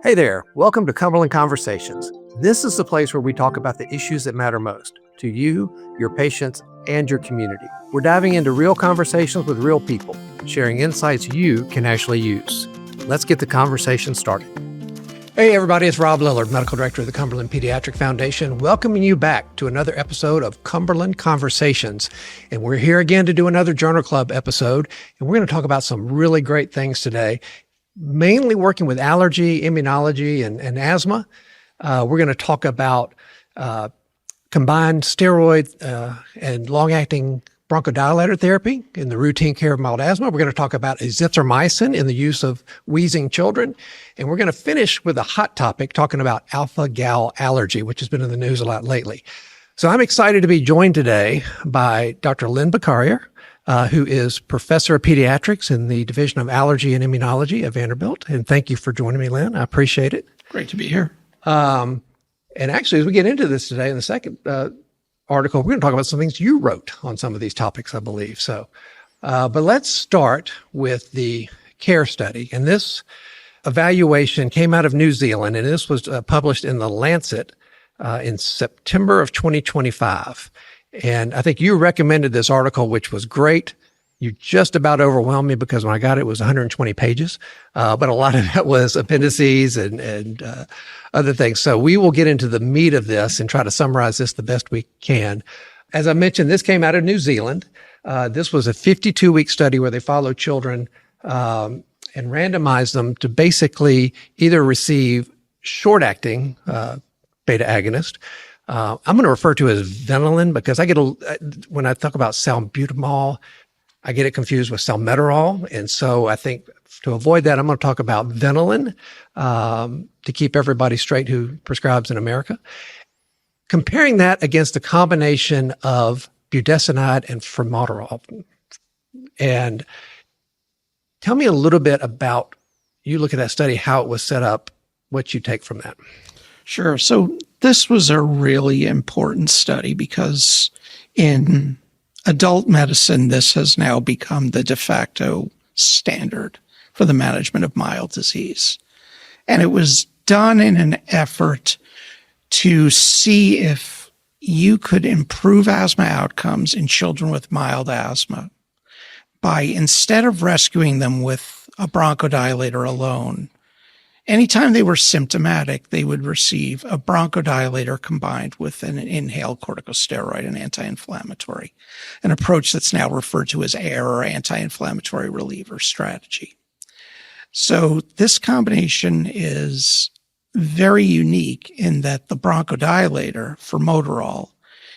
Hey there, welcome to Cumberland Conversations. This is the place where we talk about the issues that matter most to you, your patients, and your community. We're diving into real conversations with real people, sharing insights you can actually use. Let's get the conversation started. Hey everybody, it's Rob Lillard, Medical Director of the Cumberland Pediatric Foundation, welcoming you back to another episode of Cumberland Conversations. And we're here again to do another Journal Club episode, and we're going to talk about some really great things today. Mainly working with allergy, immunology, and asthma. We're going to talk about combined steroid and long-acting bronchodilator therapy in the routine care of mild asthma. We're going to talk about azithromycin in the use of wheezing children. And we're going to finish with a hot topic talking about alpha-gal allergy, which has been in the news a lot lately. So I'm excited to be joined today by Dr. Lynn Bacharier, who is Professor of Pediatrics in the Division of Allergy and Immunology at Vanderbilt. And thank you for joining me, Lynn. I appreciate it. Great to be here. And actually, as we get into this today in the second article, we're going to talk about some things you wrote on some of these topics, I believe. So, but let's start with the CARE study. And this evaluation came out of New Zealand, and this was published in The Lancet in September of 2025. And I think you recommended this article, which was great. You just about overwhelmed me because when I got it, it was 120 pages. But a lot of that was appendices and other things. So we will get into the meat of this and try to summarize this the best we can. As I mentioned, this came out of New Zealand. This was a 52-week study where they followed children and randomized them to basically either receive short-acting beta agonist. I'm going to refer to it as Ventolin because when I talk about salbutamol, I get it confused with salmeterol. And so I think to avoid that, I'm going to talk about Ventolin to keep everybody straight who prescribes in America. Comparing that against a combination of budesonide and formoterol. And tell me a little bit about, you look at that study, how it was set up, what you take from that. Sure. So this was a really important study because in adult medicine, this has now become the de facto standard for the management of mild disease. And it was done in an effort to see if you could improve asthma outcomes in children with mild asthma by, instead of rescuing them with a bronchodilator alone, anytime they were symptomatic, they would receive a bronchodilator combined with an inhaled corticosteroid, an anti-inflammatory, an approach that's now referred to as AIR, or anti-inflammatory reliever strategy. So this combination is very unique in that the bronchodilator, formoterol,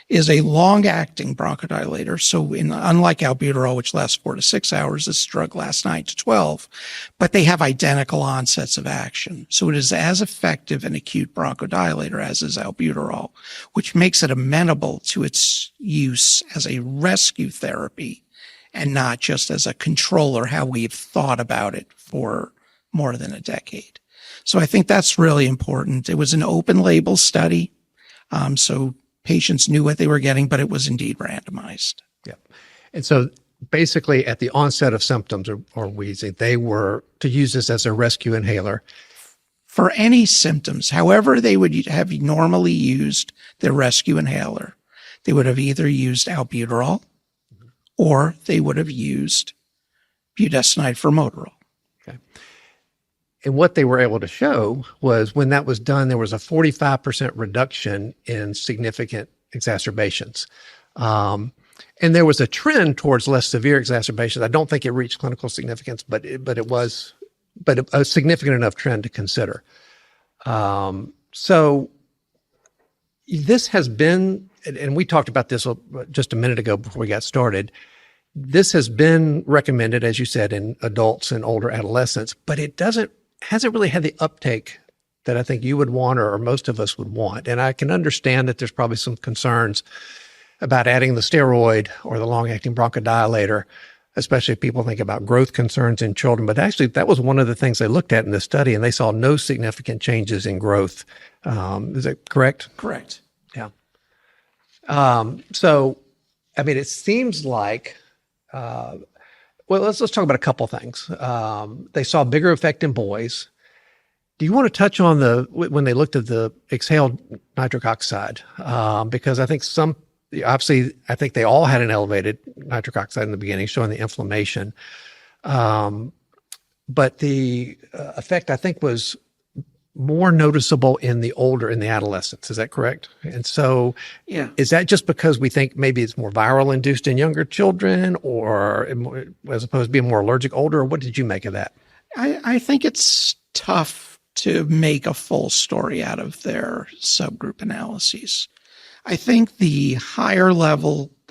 is a long-acting bronchodilator. So unlike albuterol, which lasts 4 to 6 hours, this drug lasts 9 to 12, but they have identical onsets of action. So it is as effective an acute bronchodilator as is albuterol, which makes it amenable to its use as a rescue therapy and not just as a controller, how we've thought about it for more than a decade. So I think that's really important. It was an open label study. So patients knew what they were getting, but it was indeed randomized. Yeah. And so basically at the onset of symptoms or wheezing, they were to use this as a rescue inhaler. For any symptoms, however they would have normally used their rescue inhaler, they would have either used albuterol or they would have used budesonide formoterol. Okay. And what they were able to show was when that was done, there was a 45% reduction in significant exacerbations. And there was a trend towards less severe exacerbations. I don't think it reached clinical significance, but it was a significant enough trend to consider. So this has been, and we talked about this just a minute ago before we got started. This has been recommended, as you said, in adults and older adolescents, but it hasn't really had the uptake that I think you would want or most of us would want. And I can understand that there's probably some concerns about adding the steroid or the long-acting bronchodilator, especially if people think about growth concerns in children. But actually, that was one of the things they looked at in this study, and they saw no significant changes in growth. Is that correct? Correct. Yeah. So, I mean, it seems like well, let's talk about a couple things. They saw a bigger effect in boys. Do you want to touch on when they looked at the exhaled nitric oxide? Because I think obviously, I think they all had an elevated nitric oxide in the beginning, showing the inflammation. But the effect, I think, was more noticeable in the adolescents. Is that correct? And so, Yeah. is that just because we think maybe it's more viral induced in younger children, or as opposed to being more allergic older? Or what did you make of that? I think it's tough to make a full story out of their subgroup analyses. I think the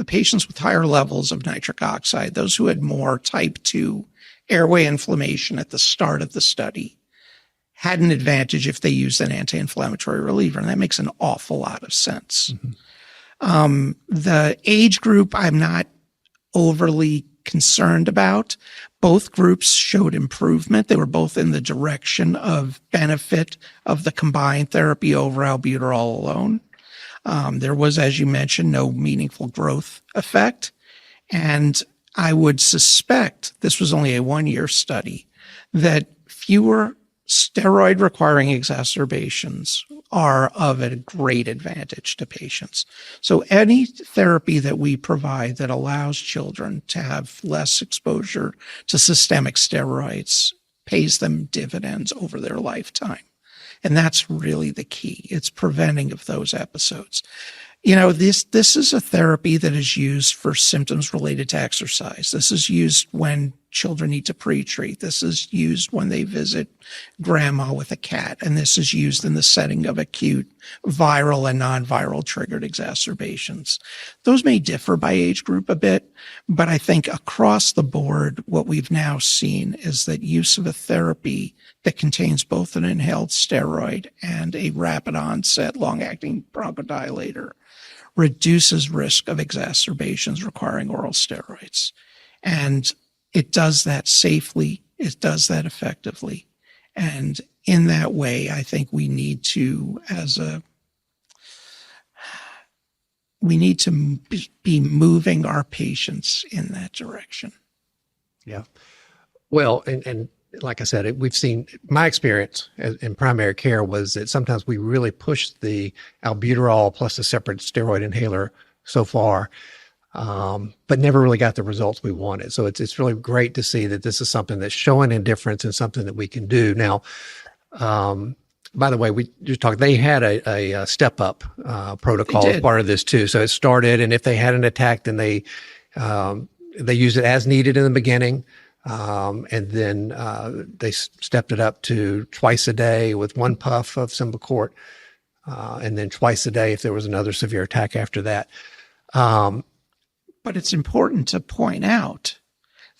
patients with higher levels of nitric oxide, those who had more type 2 airway inflammation at the start of the study, had an advantage if they used an anti-inflammatory reliever, and that makes an awful lot of sense. Mm-hmm. The age group, I'm not overly concerned about. Both groups showed improvement. They were both in the direction of benefit of the combined therapy over albuterol alone. There was, as you mentioned, no meaningful growth effect. And I would suspect, this was only a 1-year study, that fewer steroid requiring exacerbations are of a great advantage to patients. So any therapy that we provide that allows children to have less exposure to systemic steroids pays them dividends over their lifetime. And that's really the key. It's preventing of those episodes. You know, this is a therapy that is used for symptoms related to exercise. This is used when children need to pre-treat. This is used when they visit grandma with a cat. And this is used in the setting of acute viral and non-viral triggered exacerbations. Those may differ by age group a bit, but I think across the board, what we've now seen is that use of a therapy that contains both an inhaled steroid and a rapid onset long-acting bronchodilator reduces risk of exacerbations requiring oral steroids. And it does that safely. It does that effectively. And in that way, I think we need to be moving our patients in that direction. Yeah. Well, and like I said, we've seen, my experience in primary care was that sometimes we really pushed the albuterol plus a separate steroid inhaler so far, but never really got the results we wanted. So it's really great to see that this is something that's showing a difference and something that we can do. Now, by the way, we just talked, they had a step up protocol as part of this too. So it started, and if they had an attack, then they used it as needed in the beginning. And then they stepped it up to twice a day with 1 puff of Symbicort, and then twice a day if there was another severe attack after that. But it's important to point out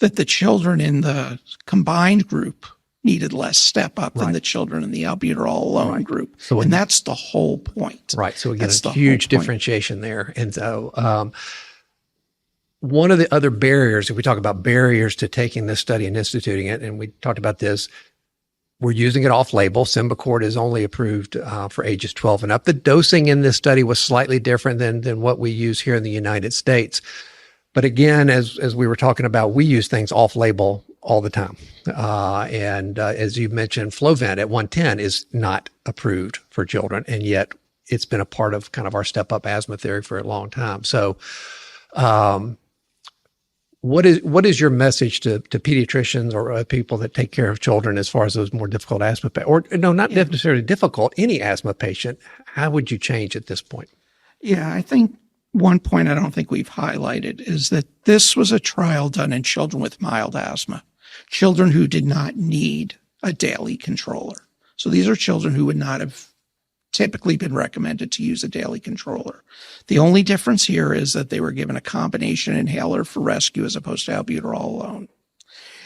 that the children in the combined group needed less step up than the children in the albuterol-alone group. So and that's the whole point. Right. So again, a huge differentiation there. And so one of the other barriers, if we talk about barriers to taking this study and instituting it, and we talked about this, we're using it off-label. Symbicort is only approved for ages 12 and up. The dosing in this study was slightly different than what we use here in the United States. But again, as we were talking about, we use things off-label all the time. And as you mentioned, Flovent at 110 is not approved for children, and yet it's been a part of kind of our step-up asthma theory for a long time. So what is your message to pediatricians or people that take care of children as far as those more difficult asthma, or no, not necessarily difficult, any asthma patient? How would you change at this point? Yeah, I think one point I don't think we've highlighted is that this was a trial done in children with mild asthma, children who did not need a daily controller. So these are children who would not have typically been recommended to use a daily controller. The only difference here is that they were given a combination inhaler for rescue as opposed to albuterol alone.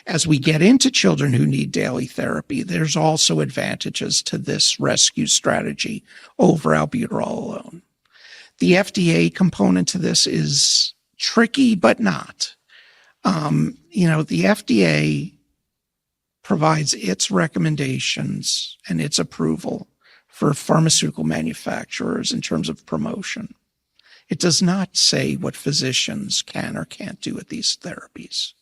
As we get into children who need daily therapy, there's also advantages to this rescue strategy over albuterol alone. The FDA component to this is tricky, but not. The FDA provides its recommendations and its approval for pharmaceutical manufacturers in terms of promotion. It does not say what physicians can or can't do with these therapies.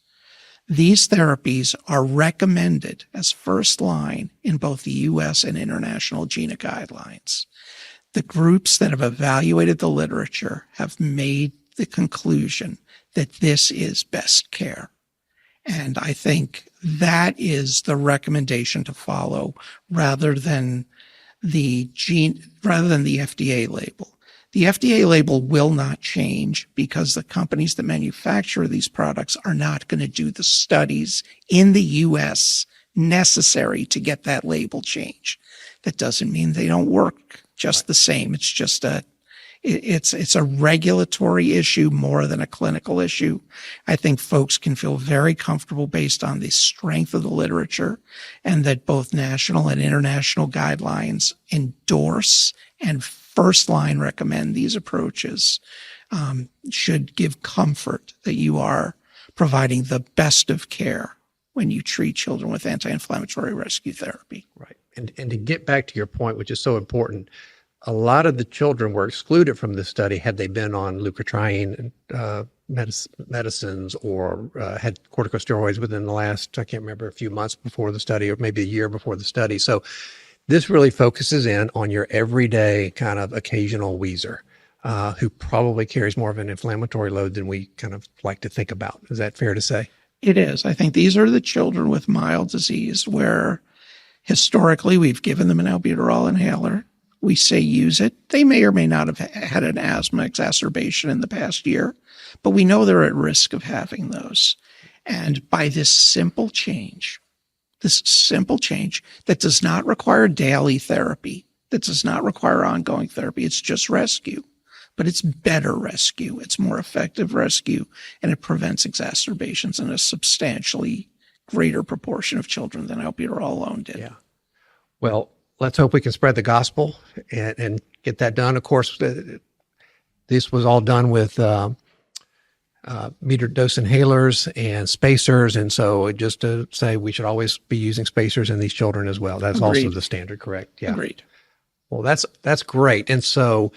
These therapies are recommended as first line in both the U.S. and international GINA guidelines. The groups that have evaluated the literature have made the conclusion that this is best care. And I think that is the recommendation to follow rather than the FDA label. The FDA label will not change because the companies that manufacture these products are not going to do the studies in the U.S. necessary to get that label change. That doesn't mean they don't work just the same. It's just it's a regulatory issue more than a clinical issue. I think folks can feel very comfortable based on the strength of the literature and that both national and international guidelines endorse and first line recommend these approaches, should give comfort that you are providing the best of care when you treat children with anti-inflammatory rescue therapy. Right. And to get back to your point, which is so important, a lot of the children were excluded from this study had they been on leukotriene medicines or had corticosteroids within the last, I can't remember, a few months before the study or maybe a year before the study. So this really focuses in on your everyday kind of occasional wheezer who probably carries more of an inflammatory load than we kind of like to think about. Is that fair to say? It is. I think these are the children with mild disease where historically we've given them an albuterol inhaler. We say use it. They may or may not have had an asthma exacerbation in the past year, but we know they're at risk of having those. And by this simple change that does not require daily therapy, that does not require ongoing therapy, it's just rescue, but it's better rescue. It's more effective rescue, and it prevents exacerbations in a substantially greater proportion of children than albuterol alone did. Yeah. Well, let's hope we can spread the gospel and get that done. Of course, this was all done with metered dose inhalers and spacers. And so just to say we should always be using spacers in these children as well. That's Agreed. Also the standard, correct? Yeah. Agreed. Well, that's great. And so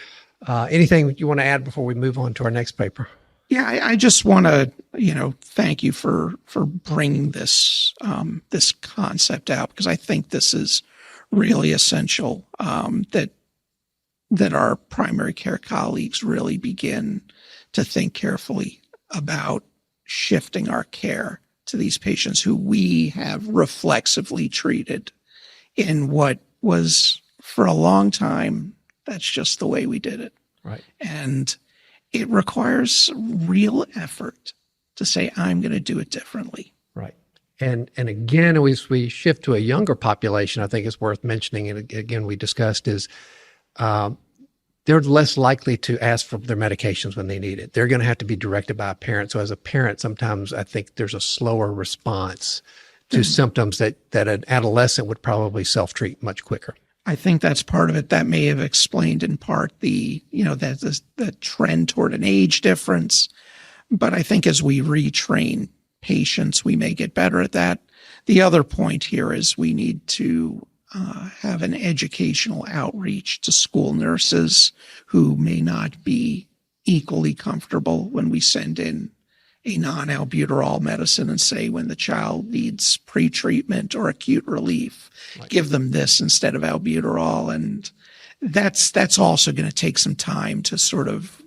anything you want to add before we move on to our next paper? Yeah, I just want to, thank you for bringing this this concept out, because I think this is really essential that our primary care colleagues really begin to think carefully about shifting our care to these patients who we have reflexively treated in what was for a long time, that's just the way we did it. Right. And it requires real effort to say, I'm going to do it differently. Right. And again, as we shift to a younger population, I think it's worth mentioning, and again, we discussed is they're less likely to ask for their medications when they need it. They're going to have to be directed by a parent. So as a parent, sometimes I think there's a slower response to symptoms that an adolescent would probably self-treat much quicker. I think that's part of it. That may have explained in part the trend toward an age difference. But I think as we retrain patients, we may get better at that. The other point here is we need to have an educational outreach to school nurses who may not be equally comfortable when we send in a non-albuterol medicine and say when the child needs pre-treatment or acute relief, right, give them this instead of albuterol. And that's also going to take some time to sort of.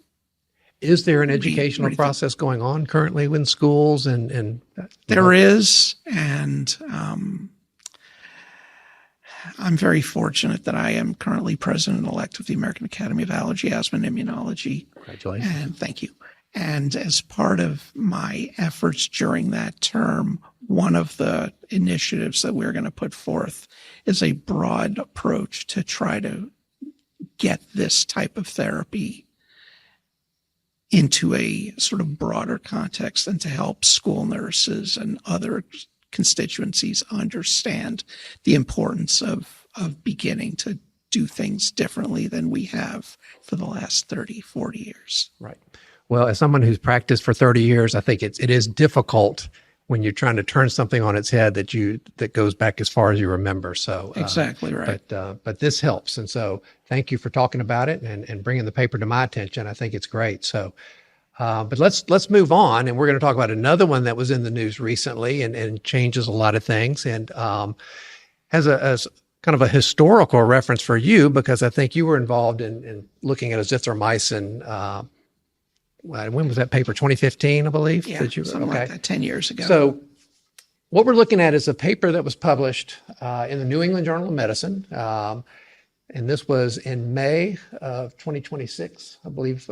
Is there an educational process going on currently in schools? And there is, and I'm very fortunate that I am currently president-elect of the American Academy of Allergy, Asthma, and Immunology. Congratulations. And thank you. And as part of my efforts during that term, one of the initiatives that we're going to put forth is a broad approach to try to get this type of therapy into a sort of broader context and to help school nurses and other constituencies understand the importance of beginning to do things differently than we have for the last 30, 40 years. Right. Well, as someone who's practiced for 30 years, I think it is difficult when you're trying to turn something on its head that goes back as far as you remember. So exactly right. But this helps, and so thank you for talking about it and bringing the paper to my attention. I think it's great. So But let's move on, and we're going to talk about another one that was in the news recently and changes a lot of things, and has as kind of a historical reference for you, because I think you were involved in looking at azithromycin. When was that paper? 2015, I believe. Yeah, something like that, 10 years ago. So what we're looking at is a paper that was published in the New England Journal of Medicine, and this was in May of 2026, I believe.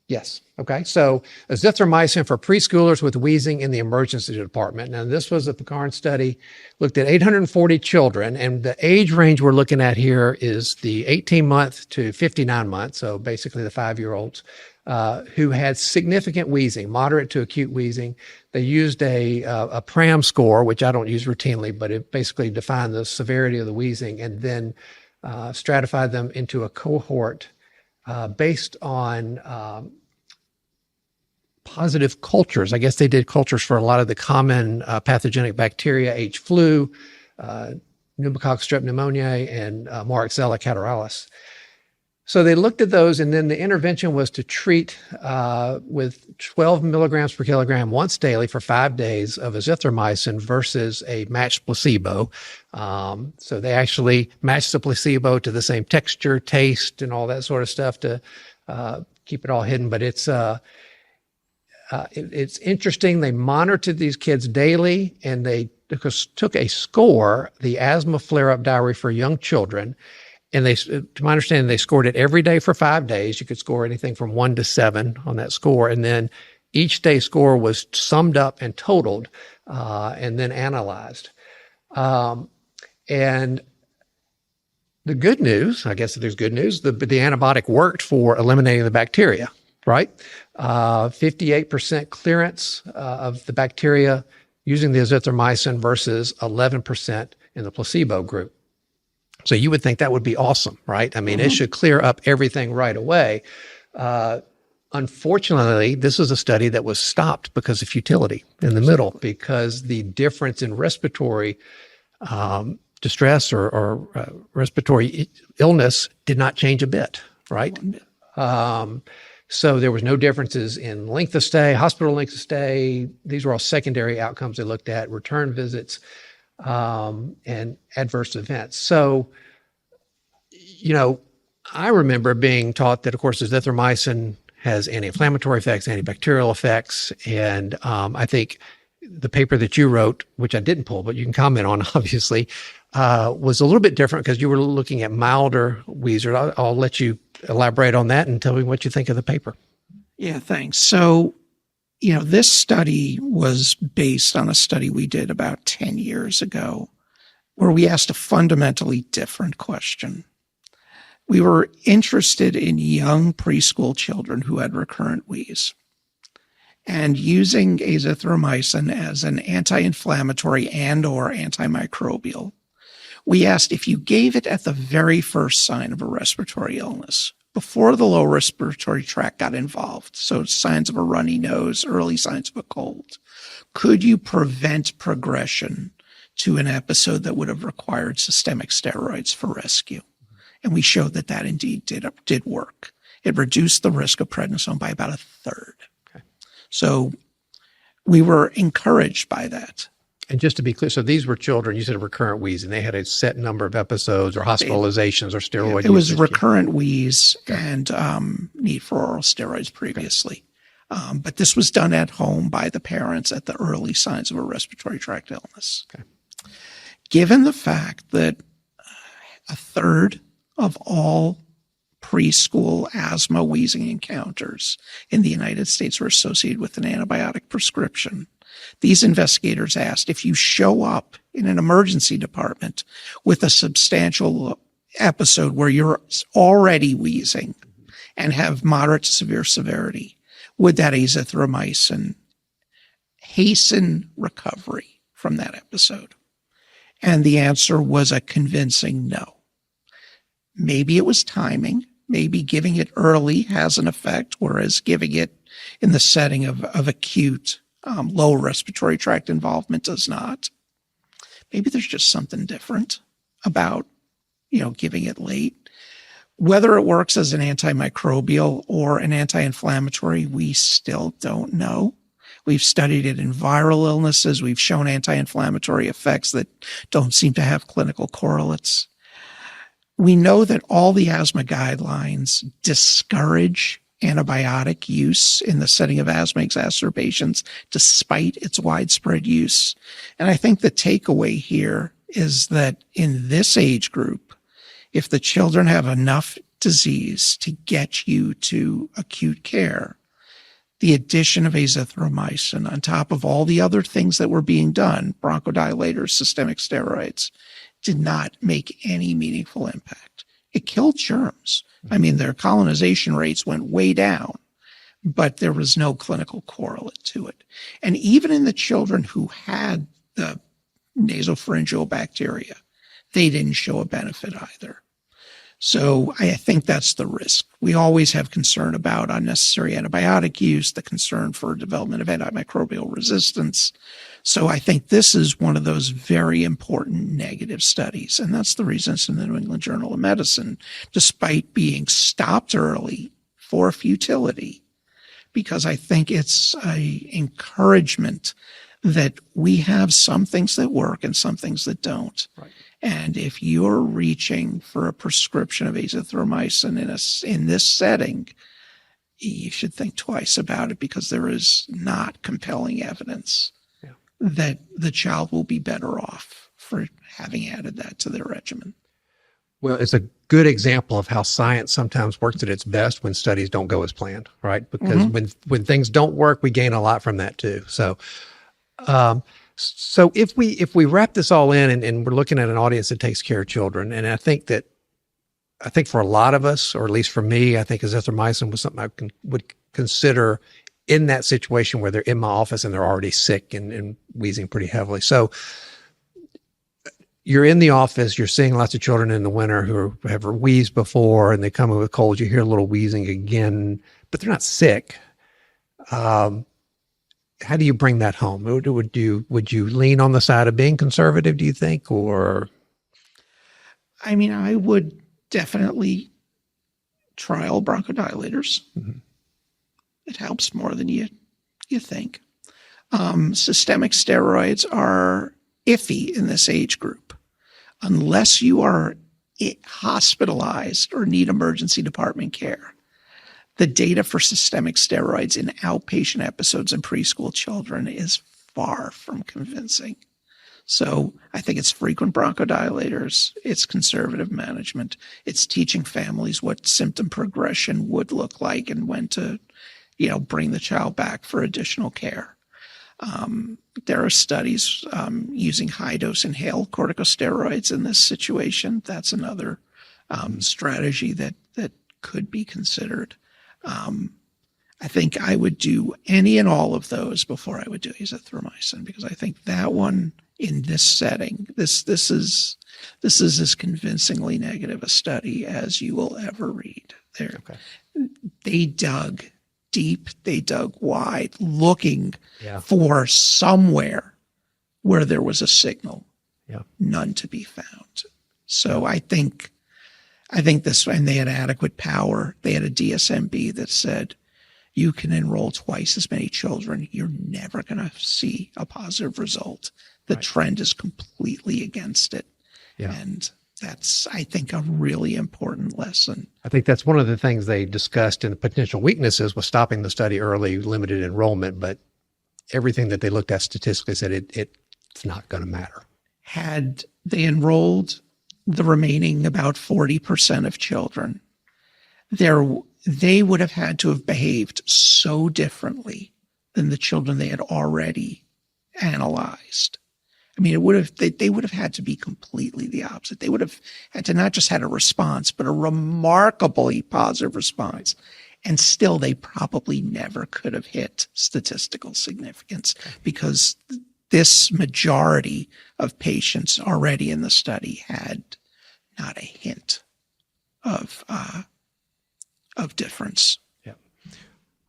Yes. Okay. So azithromycin for preschoolers with wheezing in the emergency department. Now, this was a Bacharier study, looked at 840 children, and the age range we're looking at here is the 18-month to 59-month, so basically the 5-year-olds, who had significant wheezing, moderate to acute wheezing. They used a PRAM score, which I don't use routinely, but it basically defined the severity of the wheezing, and then stratified them into a cohort based on positive cultures. I guess they did cultures for a lot of the common pathogenic bacteria, H. flu, pneumococcus strep pneumoniae, and Moraxella catarrhalis. So they looked at those, and then the intervention was to treat with 12 milligrams per kilogram once daily for 5 days of azithromycin versus a matched placebo. So they actually matched the placebo to the same texture, taste, and all that sort of stuff to keep it all hidden. But it's interesting. They monitored these kids daily, and they took a score, the asthma flare-up diary for young children. And they, to my understanding, they scored it every day for 5 days. You could score anything from 1 to 7 on that score. And then each day score was summed up and totaled, and then analyzed. And the good news, I guess if there's good news, the antibiotic worked for eliminating the bacteria, right? 58% clearance of the bacteria using the azithromycin versus 11% in the placebo group. So you would think that would be awesome, right? I mean, it should clear up everything right away. Unfortunately, this is a study that was stopped because of futility in the middle, because the difference in respiratory distress or respiratory illness did not change a bit, right? So there was no differences in length of stay, hospital length of stay. These were all secondary outcomes they looked at, return visits, and adverse events. So, you know, I remember being taught that, of course, azithromycin has anti-inflammatory effects, antibacterial effects. And I think the paper that you wrote, which I didn't pull, but you can comment on, obviously, was a little bit different because you were looking at milder wheezers. I'll let you elaborate on that and tell me what you think of the paper. Yeah, thanks. So, you know, this study was based on a study we did about 10 years ago where we asked a fundamentally different question. We were interested in young preschool children who had recurrent wheeze, and using azithromycin as an anti-inflammatory and/or antimicrobial. We asked if you gave it at the very first sign of a respiratory illness, before the lower respiratory tract got involved, so signs of a runny nose, early signs of a cold, could you prevent progression to an episode that would have required systemic steroids for rescue? And we showed that that indeed did work. It reduced the risk of prednisone by about a third. Okay. So we were encouraged by that. And just to be clear, so these were children, you said recurrent wheezing. They had a set number of episodes or hospitalizations or steroid It was usage. recurrent wheeze and need for oral steroids previously. Okay. But this was done at home by the parents at the early signs of a respiratory tract illness. Okay. Given the fact that a third of all preschool asthma wheezing encounters in the United States were associated with an antibiotic prescription, these investigators asked, if you show up in an emergency department with a substantial episode where you're already wheezing and have moderate to severe severity, would that azithromycin hasten recovery from that episode? And the answer was a convincing no. Maybe it was timing. Maybe giving it early has an effect, whereas giving it in the setting of acute low respiratory tract involvement does not. Maybe there's just something different about, giving it late. Whether it works as an antimicrobial or an anti-inflammatory, we still don't know. We've studied it in viral illnesses. We've shown anti-inflammatory effects that don't seem to have clinical correlates. We know that all the asthma guidelines discourage antibiotic use in the setting of asthma exacerbations, despite its widespread use. And I think the takeaway here is that in this age group, if the children have enough disease to get you to acute care, the addition of azithromycin on top of all the other things that were being done, bronchodilators, systemic steroids, did not make any meaningful impact. It killed germs. I mean, their colonization rates went way down, but there was no clinical correlate to it. And even in the children who had the nasopharyngeal bacteria, they didn't show a benefit either. So I think that's the risk. We always have concern about unnecessary antibiotic use, the concern for development of antimicrobial resistance. So I think this is one of those very important negative studies. And that's the reason it's in the New England Journal of Medicine, despite being stopped early for futility, because I think it's an encouragement that we have some things that work and some things that don't. Right. And if you're reaching for a prescription of azithromycin in this setting, you should think twice about it, because there is not compelling evidence that the child will be better off for having added that to their regimen. Well, it's a good example of how science sometimes works at its best when studies don't go as planned, right? Because when things don't work, we gain a lot from that too. So, so if we wrap this all in and we're looking at an audience that takes care of children, and I think for a lot of us, or at least for me, I think azithromycin was something I would consider in that situation where they're in my office and they're already sick and wheezing pretty heavily. So you're in the office, you're seeing lots of children in the winter who have wheezed before, and they come in with colds, you hear a little wheezing again, but they're not sick. How do you bring that home? Would you lean on the side of being conservative, do you think, or? I mean, I would definitely trial bronchodilators. Mm-hmm. It helps more than you think. Systemic steroids are iffy in this age group. Unless you are hospitalized or need emergency department care, the data for systemic steroids in outpatient episodes in preschool children is far from convincing. So I think it's frequent bronchodilators, it's conservative management, it's teaching families what symptom progression would look like and when to bring the child back for additional care. There are studies using high-dose inhaled corticosteroids in this situation. That's another strategy that could be considered. I think I would do any and all of those before I would do azithromycin, because I think that one in this setting, this is as convincingly negative a study as you will ever read. They dug deep, they dug wide, looking for somewhere where there was a signal. None to be found. So I think this, and they had adequate power. They had a DSMB that said, you can enroll twice as many children. You're never going to see a positive result. The trend is completely against it. And that's, I think, a really important lesson. I think that's one of the things they discussed in the potential weaknesses was stopping the study early, limited enrollment, but everything that they looked at statistically said it's not going to matter. Had they enrolled the remaining about 40% of children, they would have had to have behaved so differently than the children they had already analyzed. I mean, they would have had to be completely the opposite. They would have had to not just had a response, but a remarkably positive response. And still, they probably never could have hit statistical significance, because this majority of patients already in the study had not a hint of difference. Yeah.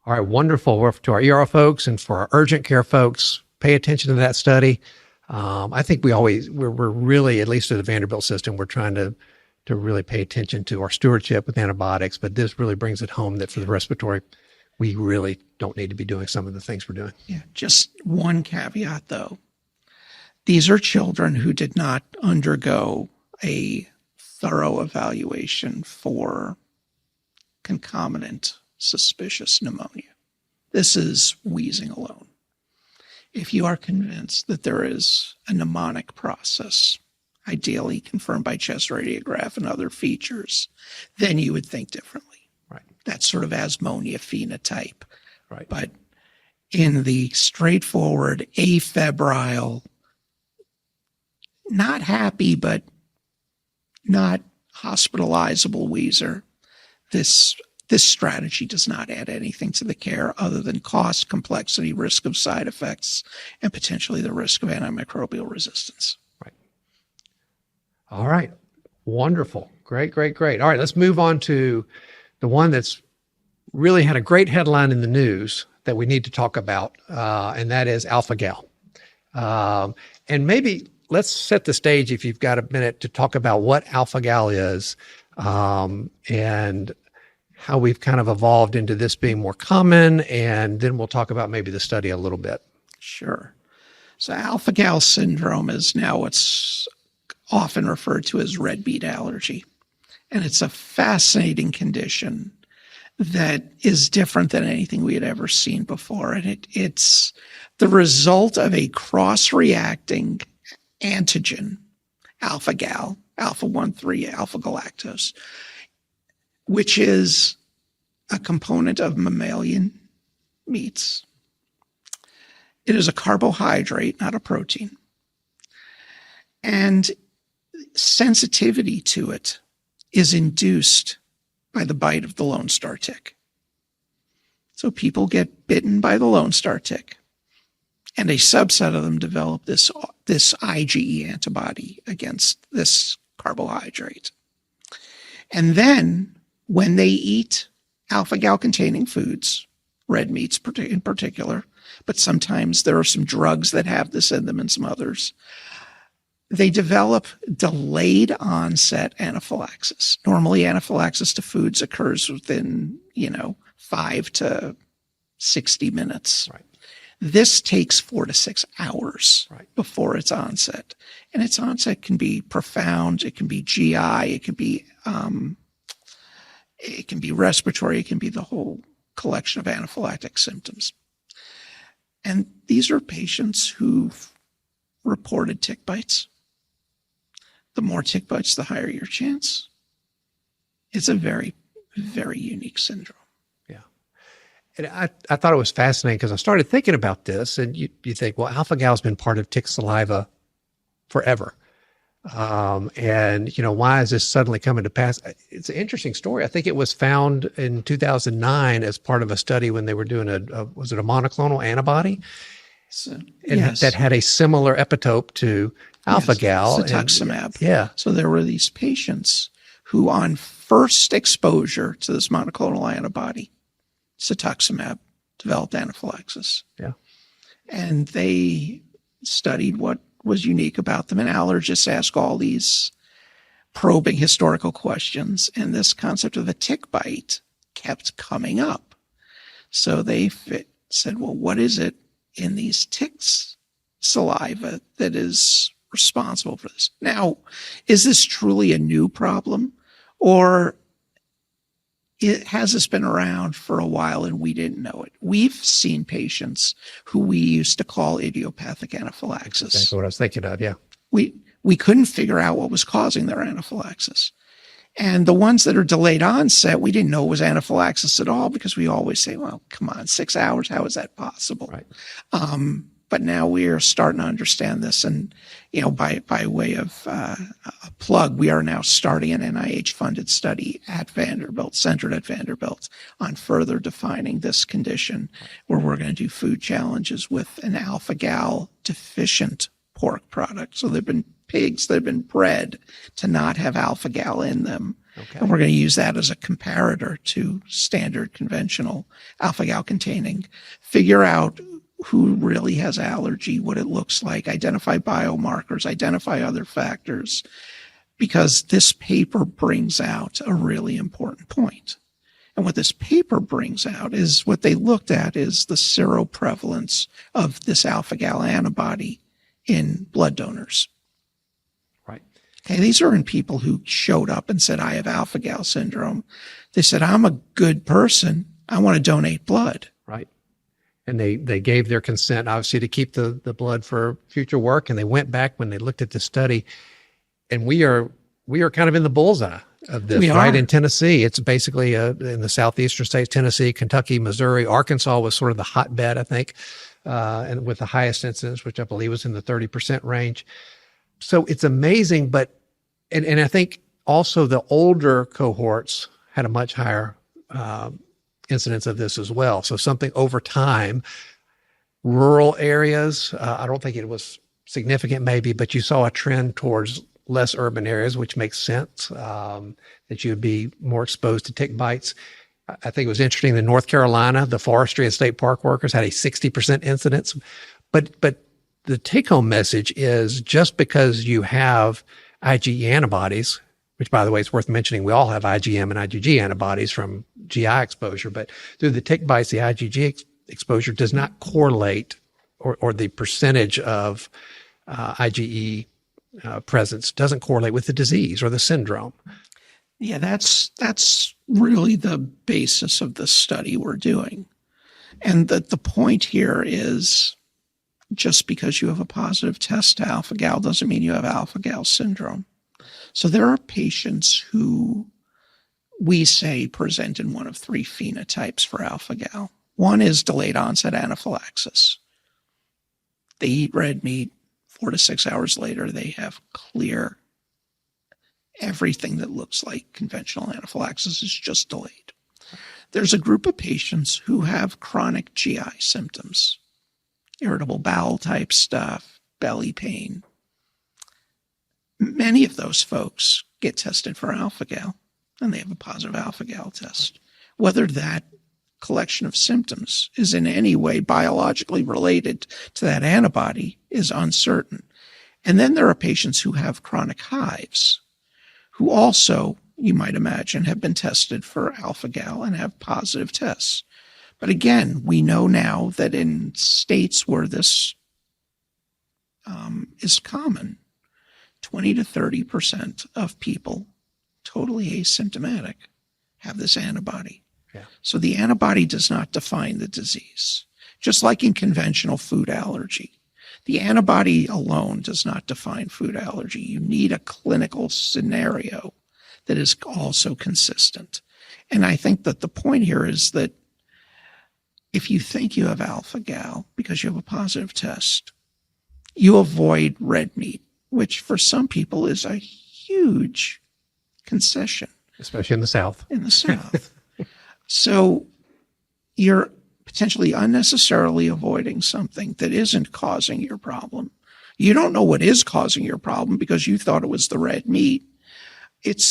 All right. Wonderful. To our ER folks and for our urgent care folks, pay attention to that study. I think we're really, at least at the Vanderbilt system, we're trying to to really pay attention to our stewardship with antibiotics. But this really brings it home that for the respiratory, we really don't need to be doing some of the things we're doing. Yeah, just one caveat though. These are children who did not undergo a thorough evaluation for concomitant suspicious pneumonia. This is wheezing alone. If you are convinced that there is a mnemonic process, ideally confirmed by chest radiograph and other features, then you would think differently. Right. That's sort of asthmonia phenotype. Right. But in the straightforward, afebrile, not happy, but not hospitalizable wheezer, this strategy does not add anything to the care other than cost, complexity, risk of side effects, and potentially the risk of antimicrobial resistance. Right. All right. Wonderful. Great, great, great. All right, let's move on to the one that's really had a great headline in the news that we need to talk about, and that is alpha-gal. And maybe let's set the stage, if you've got a minute, to talk about what alpha-gal is, and how we've kind of evolved into this being more common, and then we'll talk about maybe the study a little bit. Sure. So alpha-gal syndrome is now what's often referred to as red meat allergy. And it's a fascinating condition that is different than anything we had ever seen before. And it's the result of a cross-reacting antigen, alpha-gal, alpha-1,3, alpha-galactose, which is a component of mammalian meats. It is a carbohydrate, not a protein. And sensitivity to it is induced by the bite of the Lone Star tick. So people get bitten by the Lone Star tick, and a subset of them develop this IgE antibody against this carbohydrate. And then when they eat alpha-gal containing foods, red meats in particular, but sometimes there are some drugs that have this in them and some others, they develop delayed onset anaphylaxis. Normally anaphylaxis to foods occurs within, 5 to 60 minutes. Right. This takes 4 to 6 hours Right. before its onset. And its onset can be profound. It can be GI. It can be respiratory. It can be the whole collection of anaphylactic symptoms. And these are patients who've reported tick bites. The more tick bites, the higher your chance. It's a very, very unique syndrome. Yeah. And I thought it was fascinating because I started thinking about this, and you think, well, alpha-gal has been part of tick saliva forever. And, why is this suddenly coming to pass? It's an interesting story. I think it was found in 2009 as part of a study when they were doing was it a monoclonal antibody? Yes. That had a similar epitope to alpha-gal. Yes, cetuximab. Yeah. So there were these patients who on first exposure to this monoclonal antibody, cetuximab, developed anaphylaxis. Yeah. And they studied what was unique about them. And allergists ask all these probing historical questions. And this concept of a tick bite kept coming up. So they said, well, what is it in these ticks' saliva that is responsible for this? Now, is this truly a new problem, or has this been around for a while and we didn't know it? We've seen patients who we used to call idiopathic anaphylaxis. That's what I was thinking of, yeah. We couldn't figure out what was causing their anaphylaxis. And the ones that are delayed onset, we didn't know it was anaphylaxis at all because we always say, well, come on, 6 hours, how is that possible? Right. But now we are starting to understand this. And, by way of a plug, we are now starting an NIH-funded study at Vanderbilt, centered at Vanderbilt, on further defining this condition, where we're going to do food challenges with an alpha-gal deficient pork product. So they've been pigs that have been bred to not have alpha-gal in them. Okay. And we're going to use that as a comparator to standard conventional alpha-gal containing, figure out who really has allergy, what it looks like, identify biomarkers, identify other factors, because this paper brings out a really important point. And what this paper brings out is what they looked at is the seroprevalence of this alpha-gal antibody in blood donors. Right. Okay, these are in people who showed up and said, I have alpha-gal syndrome. They said, I'm a good person. I want to donate blood. Right. And they gave their consent, obviously, to keep the blood for future work. And they went back when they looked at the study. And we are kind of in the bullseye of this, right? In Tennessee, it's basically in the southeastern states, Tennessee, Kentucky, Missouri, Arkansas was sort of the hotbed, I think, and with the highest incidence, which I believe was in the 30% range. So it's amazing, but, and I think also the older cohorts had a much higher incidence of this as well. So something over time, rural areas, I don't think it was significant maybe, but you saw a trend towards less urban areas, which makes sense, that you would be more exposed to tick bites. I think it was interesting in North Carolina, the forestry and state park workers had a 60% incidence. But the take-home message is just because you have IgE antibodies, which, by the way, it's worth mentioning, we all have IgM and IgG antibodies from GI exposure, but through the tick bites, the IgG exposure does not correlate, or the percentage of IgE presence doesn't correlate with the disease or the syndrome. Yeah, that's really the basis of the study we're doing. And the point here is just because you have a positive test to alpha-gal doesn't mean you have alpha-gal syndrome. So there are patients who we say present in one of three phenotypes for alpha-gal. One is delayed onset anaphylaxis. They eat red meat. 4 to 6 hours later, they have clear everything that looks like conventional anaphylaxis is just delayed. There's a group of patients who have chronic GI symptoms, irritable bowel type stuff, belly pain. Many of those folks get tested for alpha-gal, and they have a positive alpha-gal test. Whether that collection of symptoms is in any way biologically related to that antibody is uncertain. And then there are patients who have chronic hives, who also, you might imagine, have been tested for alpha-gal and have positive tests. But again, we know now that in states where this is common, 20 to 30% of people totally asymptomatic have this antibody. Yeah. So the antibody does not define the disease. Just like in conventional food allergy, the antibody alone does not define food allergy. You need a clinical scenario that is also consistent. And I think that the point here is that if you think you have alpha-gal because you have a positive test, you avoid red meat, which for some people is a huge concession. Especially in the South. In the South. So you're potentially unnecessarily avoiding something that isn't causing your problem. You don't know what is causing your problem because you thought it was the red meat. It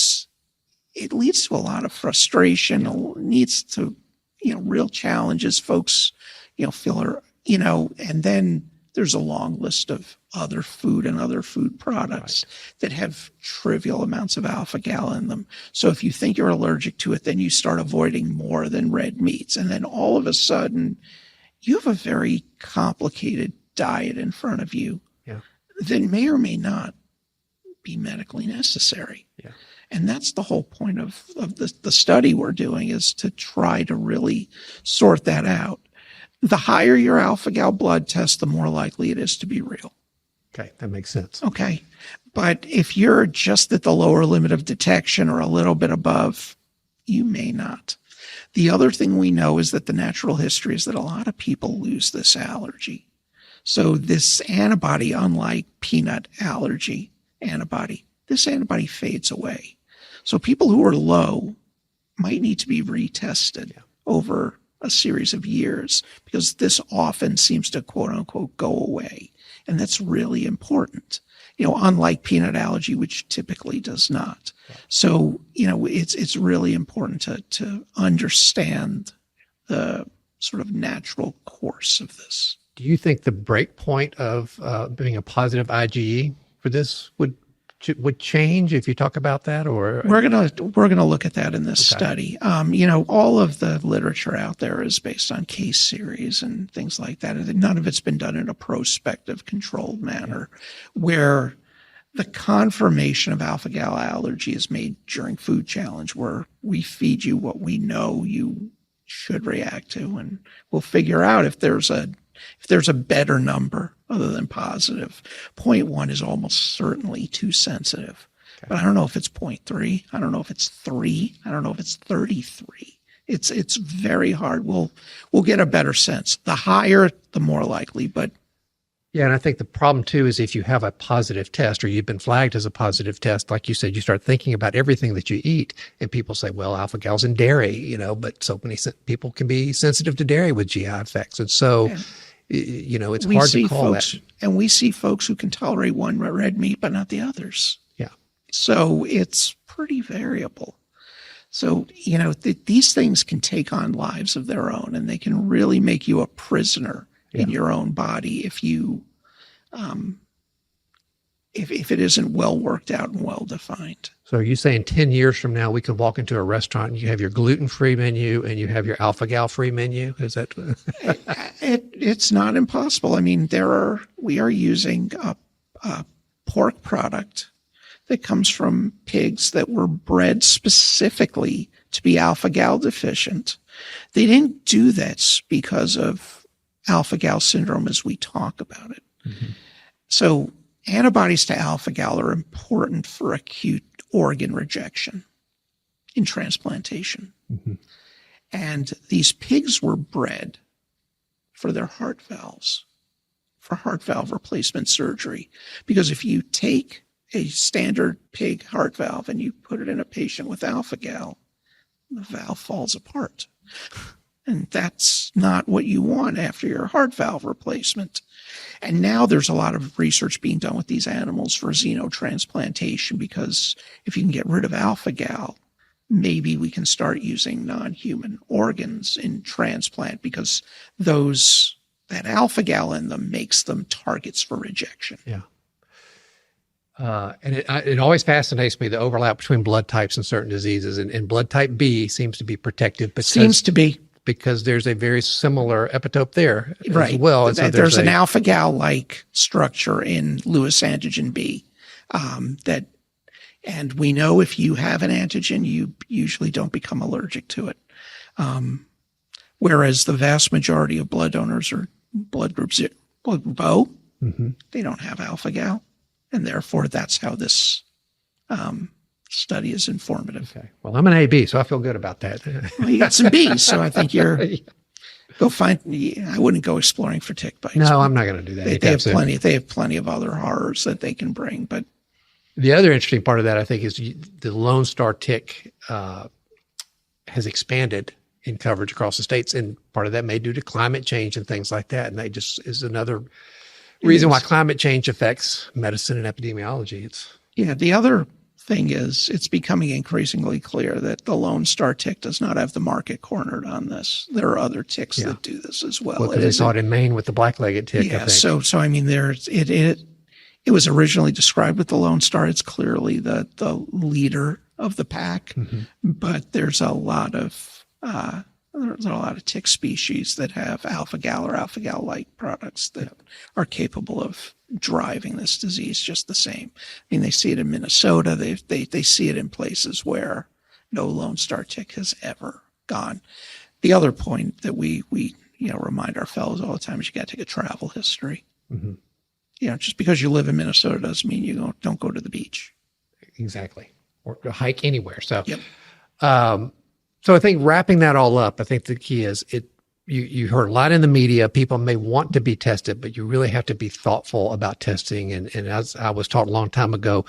leads to a lot of frustration. It leads to, real challenges folks, feel are, and then there's a long list of other food and other food products that have trivial amounts of alpha-gal in them. So if you think you're allergic to it, then you start avoiding more than red meats. And then all of a sudden, you have a very complicated diet in front of you that may or may not be medically necessary. Yeah. And that's the whole point of the study we're doing, is to try to really sort that out. The higher your alpha-gal blood test, the more likely it is to be real. Okay, that makes sense. Okay. But if you're just at the lower limit of detection or a little bit above, you may not. The other thing we know is that the natural history is that a lot of people lose this allergy. So this antibody, unlike peanut allergy antibody, this antibody fades away. So people who are low might need to be retested over a series of years, because this often seems to, quote unquote, go away. And that's really important, unlike peanut allergy, which typically does not. So, it's really important to understand the sort of natural course of this. Do you think the break point of being a positive IgE for this would would change if you talk about that, or We're gonna look at that in this study. All of the literature out there is based on case series and things like that. And none of it's been done in a prospective, controlled manner, where the confirmation of alpha-gal allergy is made during food challenge, where we feed you what we know you should react to, and we'll figure out if there's a better number other than positive. 0.1 is almost certainly too sensitive. Okay. But I don't know if it's 0.3. I don't know if it's 3. I don't know if it's 33. It's very hard. We'll get a better sense. The higher, the more likely, but yeah, and I think the problem too is if you have a positive test or you've been flagged as a positive test, like you said, you start thinking about everything that you eat, and people say, well, alpha-gal's in dairy, but so many people can be sensitive to dairy with GI effects. And so, it's hard to call that. And we see folks who can tolerate one red meat, but not the others. Yeah. So it's pretty variable. So, these things can take on lives of their own, and they can really make you a prisoner in your own body if you, if it isn't well worked out and well defined. So are you saying 10 years from now, we could walk into a restaurant and you have your gluten-free menu and you have your alpha-gal free menu? Is that? It's not impossible. I mean, we are using a pork product that comes from pigs that were bred specifically to be alpha-gal deficient. They didn't do this because of alpha-gal syndrome as we talk about it. Mm-hmm. So antibodies to alpha-gal are important for acute organ rejection in transplantation. Mm-hmm. And these pigs were bred for their heart valves, for heart valve replacement surgery. Because if you take a standard pig heart valve and you put it in a patient with alpha-gal, the valve falls apart. And that's not what you want after your heart valve replacement. And now there's a lot of research being done with these animals for xenotransplantation, because if you can get rid of alpha-gal, maybe we can start using non-human organs in transplant, because that alpha-gal in them makes them targets for rejection. Yeah. And it always fascinates me, the overlap between blood types and certain diseases. And blood type B seems to be protective. Because there's a very similar epitope there as well. And so there's an alpha-gal-like structure in Lewis antigen B and we know if you have an antigen, you usually don't become allergic to it. Whereas the vast majority of blood donors are blood group O, mm-hmm. They don't have alpha-gal, and therefore that's how this study is informative. Okay. Well, I'm an AB, so I feel good about that. Well, you got some Bs, so I think go find. I wouldn't go exploring for tick bites. No, I'm not going to do that. They have plenty of other horrors that they can bring. But the other interesting part of that, I think, is the Lone Star tick has expanded in coverage across the states, and part of that may due to climate change and things like that. And that just is another reason why climate change affects medicine and epidemiology. The other thing is, it's becoming increasingly clear that the Lone Star tick does not have the market cornered on this. There are other ticks that do this as well. Well, they saw it in Maine with the black-legged tick. Yeah, I think. So I mean, it was originally described with the Lone Star. It's clearly the leader of the pack, mm-hmm. But there's a lot of tick species that have alpha-gal or alpha-gal-like products that are capable of driving this disease just the same. I mean, they see it in Minnesota. They see it in places where no Lone Star tick has ever gone. The other point that we remind our fellows all the time is you got to take a travel history. Mm-hmm. Just because you live in Minnesota doesn't mean you don't go to the beach. Exactly. Or hike anywhere. So, yep. So I think wrapping that all up, I think the key is you heard a lot in the media. People may want to be tested, but you really have to be thoughtful about testing. And as I was taught a long time ago,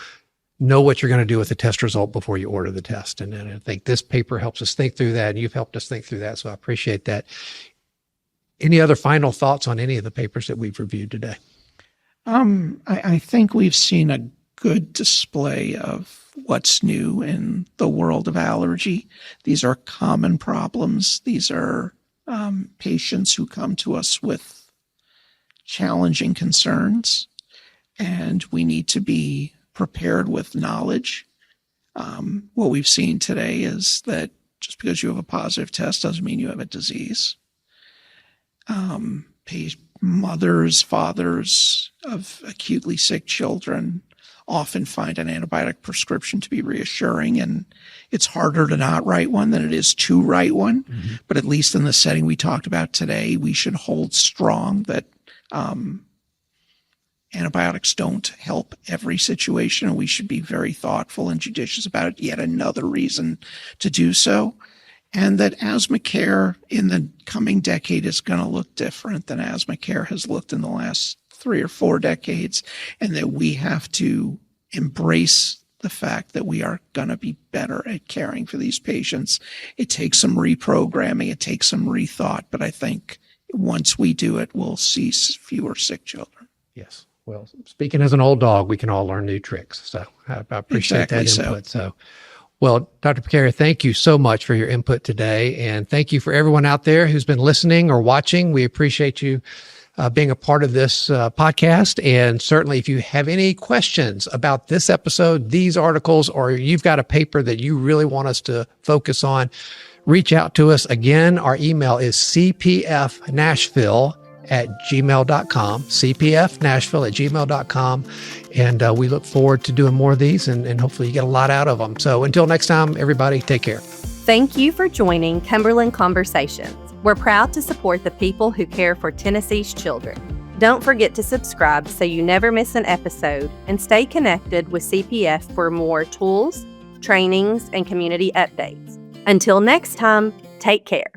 know what you're going to do with the test result before you order the test. And I think this paper helps us think through that, and you've helped us think through that. So I appreciate that. Any other final thoughts on any of the papers that we've reviewed today? I think we've seen a good display of what's new in the world of allergy. These are common problems. These are patients who come to us with challenging concerns, and we need to be prepared with knowledge. What we've seen today is that just because you have a positive test doesn't mean you have a disease. Mothers, fathers of acutely sick children often find an antibiotic prescription to be reassuring, and it's harder to not write one than it is to write one. Mm-hmm. But at least in the setting we talked about today, we should hold strong that antibiotics don't help every situation, and we should be very thoughtful and judicious about it. Yet another reason to do so. And that asthma care in the coming decade is going to look different than asthma care has looked in the last 3 or 4 decades, and that we have to embrace the fact that we are going to be better at caring for these patients. It takes some reprogramming, it takes some rethought, but I think once we do it, we'll see fewer sick children. Yes. Well, speaking as an old dog, we can all learn new tricks. So I appreciate Exactly that input. So, well, Dr. Bacharier, thank you so much for your input today. And thank you for everyone out there who's been listening or watching. We appreciate you being a part of this podcast. And certainly if you have any questions about this episode, these articles, or you've got a paper that you really want us to focus on, reach out to us. Again, our email is cpfnashville@gmail.com, cpfnashville@gmail.com. And we look forward to doing more of these, and hopefully you get a lot out of them. So until next time, everybody, take care. Thank you for joining Cumberland Conversations. We're proud to support the people who care for Tennessee's children. Don't forget to subscribe so you never miss an episode, and stay connected with CPF for more tools, trainings, and community updates. Until next time, take care.